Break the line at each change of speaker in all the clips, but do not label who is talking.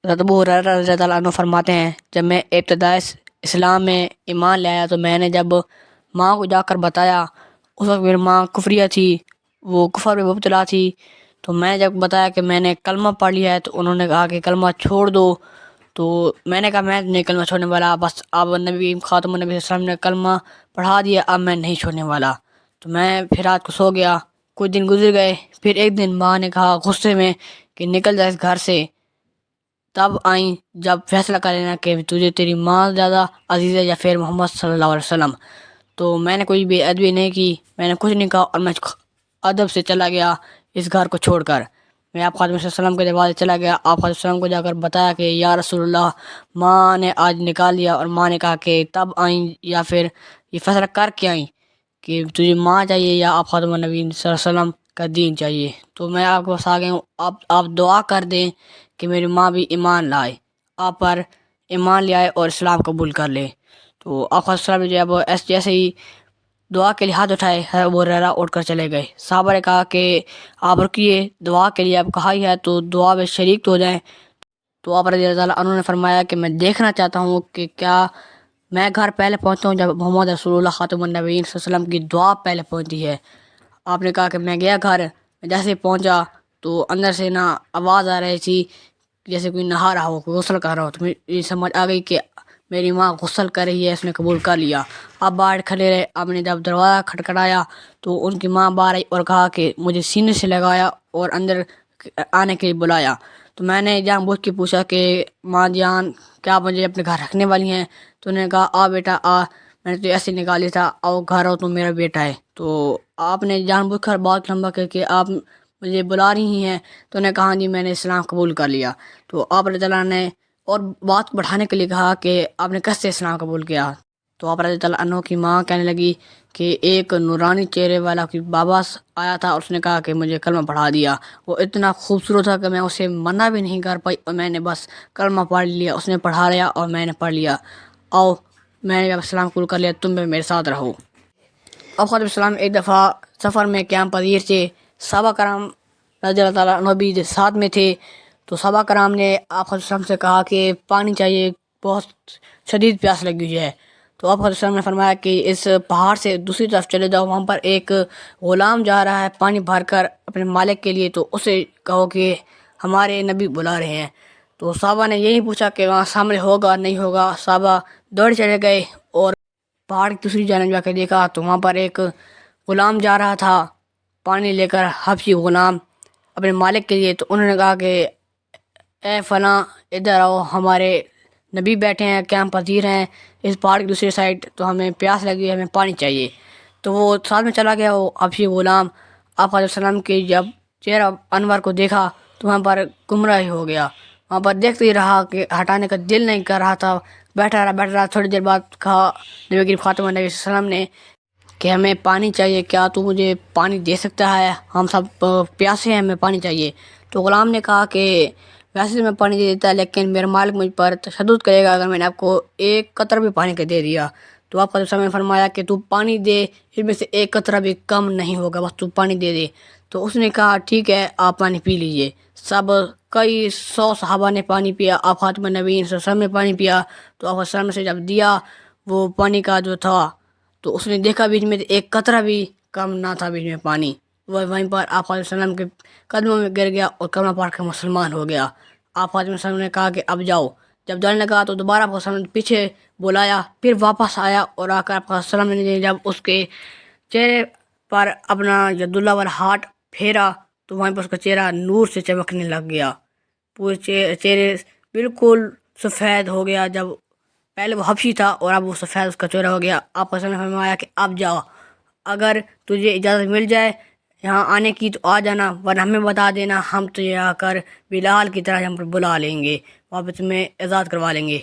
حضرت ابو ہریرہ رضی اللہ عنہ فرماتے ہیں جب میں ابتدائی اسلام میں ایمان لے آیا تو میں نے جب ماں کو جا کر بتایا، اس وقت میری ماں کفریہ تھی، وہ کفر میں مبتلا تھی، تو میں جب بتایا کہ میں نے کلمہ پڑھ لیا ہے تو انہوں نے کہا کہ کلمہ چھوڑ دو، تو میں نے کہا میں نہیں کلمہ چھوڑنے والا، بس اب نبی خاتم النبی صلی اللہ علیہ وسلم نے کلمہ پڑھا دیا، اب میں نہیں چھوڑنے والا۔ تو میں پھر رات کو سو گیا، کچھ دن گزر گئے، پھر ایک دن ماں نے کہا غصے میں کہ نکل جا اس گھر سے، تب آئیں جب فیصلہ کر لینا کہ تجھے تیری ماں زیادہ عزیز ہے یا پھر محمد صلی اللہ علیہ وسلم۔ تو میں نے کوئی بے ادبی نہیں کی، میں نے کچھ نہیں کہا اور میں ادب سے چلا گیا اس گھر کو چھوڑ کر۔ میں آپ خاتم صلی اللہ علیہ وسلم کے دروازے چلا گیا، آپ خاتم صلی اللہ علیہ وسلم کو جا کر بتایا کہ یا رسول اللہ ماں نے آج نکال لیا، اور ماں نے کہا کہ تب آئیں یا پھر یہ فیصلہ کر کے آئیں کہ تجھے ماں چاہیے یا آپ خاتم النبی صلی اللہ علیہ وسلم کا دین چاہیے۔ تو میں آپ کے پاس آ گیا ہوں، آپ دعا کر دیں کہ میری ماں بھی ایمان لائے، آپ پر ایمان لے آئے اور اسلام قبول کر لے۔ تو آپ خاتم صلی اللہ علیہ وسلم جب جیسے ہی دعا کے لیے ہاتھ اٹھائے، ابو ہریرہ اٹھ کر چلے گئے۔ صحابہ نے کہا کہ آپ رکیے، دعا کے لیے آپ کہا ہی ہے تو دعا میں شریک تو ہو جائیں۔ تو آپ رضی اللہ عنہ نے فرمایا کہ میں دیکھنا چاہتا ہوں کہ کیا میں گھر پہلے پہنچتا ہوں جب محمد رسول اللہ خاتم النبیین صلی اللہ علیہ وسلم کی دعا پہلے پہنچتی ہے۔ آپ نے کہا کہ میں گیا گھر، میں جیسے پہنچا تو اندر سے نا آواز آ رہی تھی جیسے کوئی نہا رہا ہو، کوئی غسل کر رہا ہو، تو مجھے سمجھ آ گئی کہ میری ماں غسل کر رہی ہے، اس نے قبول کر لیا۔ اب باہر کھڑے رہے، آپ نے جب دروازہ کھٹکھٹایا تو ان کی ماں باہر آئی اور کہا کہ مجھے سینے سے لگایا اور اندر آنے کے لیے بلایا۔ تو میں نے جان بوجھ کے پوچھا کہ ماں جان کیا مجھے اپنے گھر رکھنے والی ہیں؟ تو انہوں نے کہا آ بیٹا آ، میں نے تو ایسے نکالی تھا، آؤ گھر آؤ، تو میرا بیٹا ہے۔ تو آپ نے جان بوجھ کر بہت لمبا کر کے آپ مجھے بلا رہی ہیں؟ تو انہوں نے کہا جی میں نے اسلام قبول کر لیا۔ تو آپ رضی اللہ عنہ نے اور بات بڑھانے کے لیے کہا کہ آپ نے کیسے اسلام قبول کیا؟ تو آپ رضی اللہ عنہ کی ماں کہنے لگی کہ ایک نورانی چہرے والا کوئی بابا آیا تھا اور اس نے کہا کہ مجھے کلمہ پڑھا دیا، وہ اتنا خوبصورت تھا کہ میں اسے منع بھی نہیں کر پائی، اور میں نے بس کلمہ پڑھ لیا، اس نے پڑھا لیا اور میں نے پڑھ لیا، آؤ میں نے جب اسلام قبول کر لیا تم بھی میرے ساتھ رہو۔ اب خاتم السلام ایک دفعہ سفر میں قیام پذیر تھے، صحابہ کرام رضی اللہ تعالیٰ عنہ بھی ساتھ میں تھے، تو صحابہ کرام نے آپ خاتم السلام سے کہا کہ پانی چاہیے، بہت شدید پیاس لگی ہوئی ہے۔ تو آپ خاتم السلام نے فرمایا کہ اس پہاڑ سے دوسری طرف چلے جاؤ، وہاں پر ایک غلام جا رہا ہے پانی بھر کر اپنے مالک کے لیے، تو اسے کہو کہ ہمارے نبی بلا رہے ہیں۔ تو صحابہ نے یہی پوچھا کہ وہاں سامنے ہوگا نہیں ہوگا، صحابہ دوڑ چلے گئے اور پہاڑ کی دوسری جانب جا کے دیکھا تو وہاں پر ایک غلام جا رہا تھا پانی لے کر، حبشی غلام اپنے مالک کے لیے۔ تو انہوں نے کہا کہ اے فلاں ادھر آؤ، ہمارے نبی بیٹھے ہیں، قیام پذیر ہیں اس پہاڑ کی دوسری سائڈ، تو ہمیں پیاس لگی ہے، ہمیں پانی چاہیے۔ تو وہ ساتھ میں چلا گیا، وہ حبشی غلام آپ علیہ السلام کے جب چہرہ انور کو دیکھا تو وہاں پر گمراہ ہو گیا، وہاں پر دیکھتے ہی رہا کہ ہٹانے کا دل نہیں کر رہا تھا، بیٹھا رہا۔ تھوڑی دیر بعد کہا نبی کریم خاتم النبی صلی اللہ علیہ وسلم نے کہ ہمیں پانی چاہیے، کیا تو مجھے پانی دے سکتا ہے؟ ہم سب پیاسے ہیں، ہمیں پانی چاہیے۔ تو غلام نے کہا کہ ویسے تو میں پانی دے دیتا لیکن میرا مالک مجھ پر تشدد کرے گا اگر میں نے آپ کو ایک قطرہ بھی پانی کا دے دیا۔ تو آپ کا نے فرمایا کہ تو پانی دے، اس میں سے ایک قطرہ بھی کم نہیں ہوگا، بس تو پانی دے دے۔ تو اس نے کہا ٹھیک ہے آپ پانی پی لیجئے۔ سب کئی 100 صحابہ نے پانی پیا، آپ خاتم النبیین صلی اللہ علیہ وسلم نے پانی پیا۔ تو آپ وسلم سے جب دیا وہ پانی کا جو تھا تو اس نے دیکھا بیچ میں ایک قطرہ بھی کم نہ تھا، بیچ میں پانی، وہ وہیں پر آپ علیہ وسلم کے قدموں میں گر گیا اور کلمہ پڑھ کر مسلمان ہو گیا۔ آپ علیہ وسلم نے کہا کہ اب جاؤ، جب جانے لگا تو دوبارہ آپ وسلم نے پیچھے بلایا، پھر واپس آیا اور آ کر آپ وسلم نے جب اس کے چہرے پر اپنا ید اللہ والا ہاتھ پھیرا تو وہیں پر اس کا چہرہ نور سے چمکنے لگ گیا، پورے چہرے بالکل سفید ہو گیا۔ جب پہلے وہ حبشی تھا اور اب وہ سفید اس کا چہرہ ہو گیا۔ آپ نے فرمایا کہ اب جاؤ، اگر تجھے اجازت مل جائے یہاں آنے کی تو آ جانا، ورنہ ہمیں بتا دینا، ہم تجھے آ کر بلال کی طرح ہم پر بلا لیں گے، وہاں پہ تمہیں آزاد کروا لیں گے۔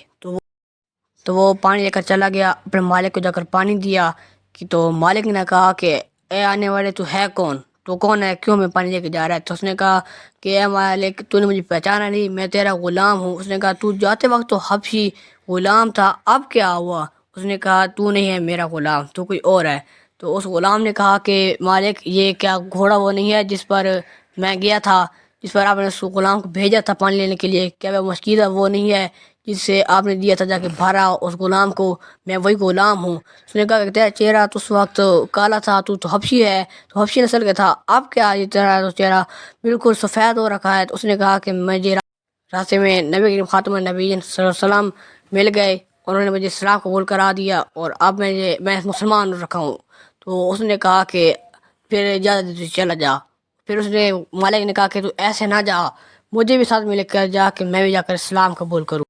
تو وہ پانی لے کر چلا گیا، اپنے مالک کو جا کر پانی دیا کہ تو مالک نے کہا کہ اے آنے والے تو ہے کون؟ تو کون ہے، کیوں میں پانی لے کے جا رہا ہے؟ تو اس نے کہا کہ اے مالک تو نے مجھے پہچانا نہیں، میں تیرا غلام ہوں۔ اس نے کہا تو جاتے وقت تو حبشی غلام تھا، اب کیا ہوا؟ اس نے کہا تو نہیں ہے میرا غلام، تو کوئی اور ہے۔ تو اس غلام نے کہا کہ مالک یہ کیا گھوڑا وہ نہیں ہے جس پر میں گیا تھا، جس پر آپ نے اس غلام کو بھیجا تھا پانی لینے کے لیے، کیا وہ مسجدہ وہ نہیں ہے جس سے آپ نے دیا تھا جا کے بھرا اس غلام کو؟ میں وہی غلام ہوں۔ اس نے کہا کہ تیرا چہرہ تو اس وقت کالا تھا، تو حبشی ہے، تو حبشی نسل کا تھا، اب کیا یہ تیرا تو چہرہ بالکل سفید ہو رکھا ہے؟ تو اس نے کہا کہ مجھے راستے میں نبی کریم خاتم النبیین صلی اللہ علیہ وسلم مل گئے، انہوں نے مجھے اسلام قبول کرا دیا اور اب میں مسلمان رکھا ہوں۔ تو اس نے کہا کہ پھر اجازت تو چلا جا۔ پھر اس نے مالک نے کہا کہ تو ایسے نہ جا، مجھے بھی ساتھ مل کر جا کہ میں بھی جا کر اسلام قبول کروں۔